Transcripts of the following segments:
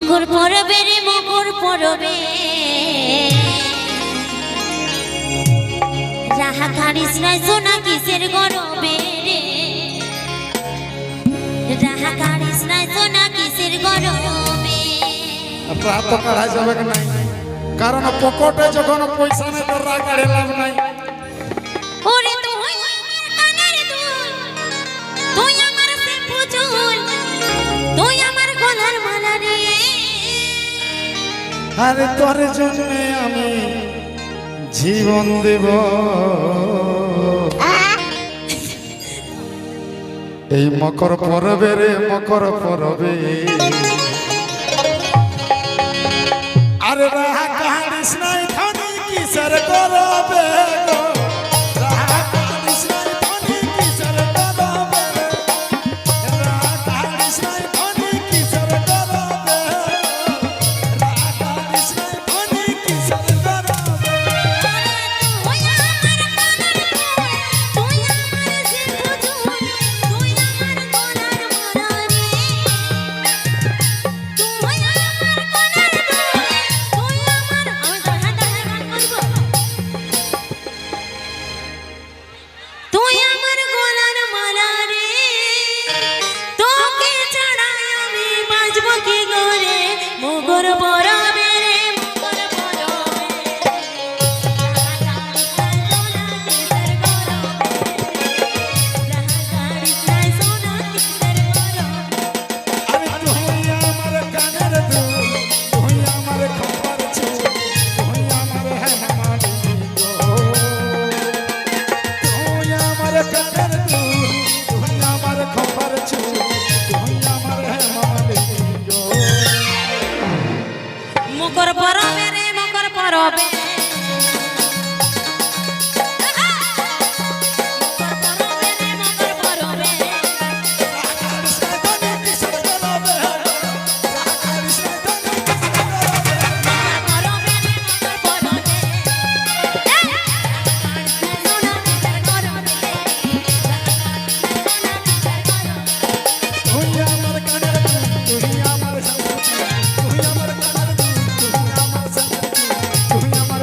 মকর পরবে রে মকর পরবে রাহা কারিস নাই সোনা কিসের গরবে রে রাহা কারিস নাই সোনা কিসের গরবে রাত কাঢ়া যাবে নাই কারণ পকেটে যখন পয়সা নেই তো রাগ কাঢ়ে লাভ নাই। ওরে তুই আমার কানের দুল তুই আমার শ্যাম্পু চুল তুই আমার গলার মালা রে আরে তোর জন্য আমি জীবন দেব এই মকর পরবে রে মকর পরবে আরে রাহা কাহিস নাই ধনী কিসের করবে গো রাহা কাহিস নাই ধনী কিসের করবে রাহা কাহিস নাই ধনী কিসের করবে রাহা কাহিস নাই ধনী কিসের করবে তুই আমার কানের দুল তুই আমার শ্যাম্পু চুল তুই আমার গলার মালা রে তুই আমার কানের দুল তুই আমার আমি দাঁড়া গান করব তুই আমার গলার মালা রে তোকে ছাড়া আমি বাঁচব কি করে মকর পরবে রে মকর পরবে আরে তুই আমার কানের দুল তুই আমার খবর চুল তুই আমার হেমালি গো তুই আমার কানের দুল তুই আমার খবর চুল তুই আমার হেমালি গো মকর পরবে রে মকর পরবে তুই আমার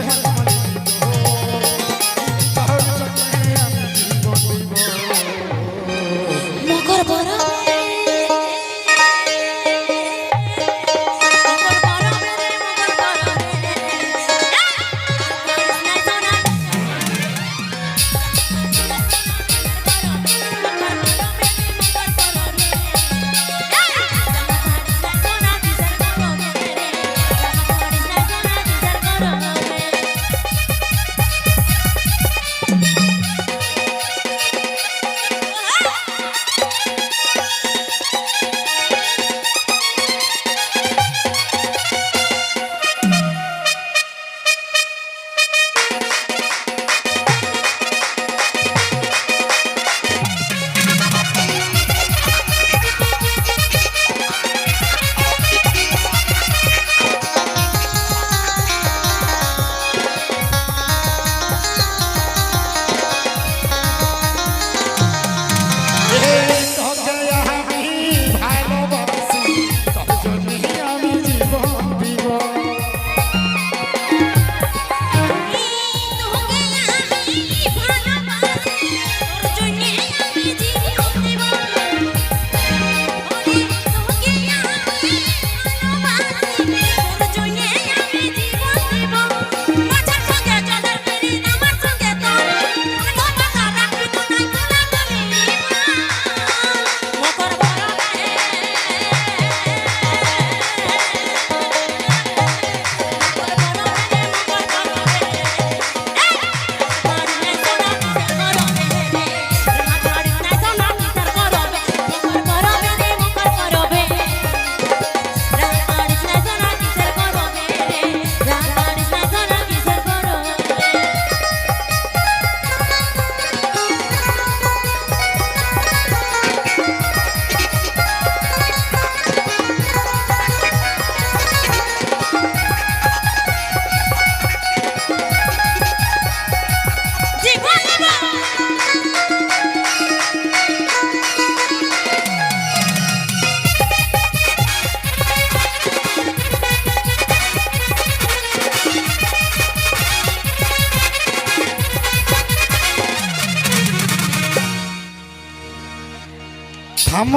থামো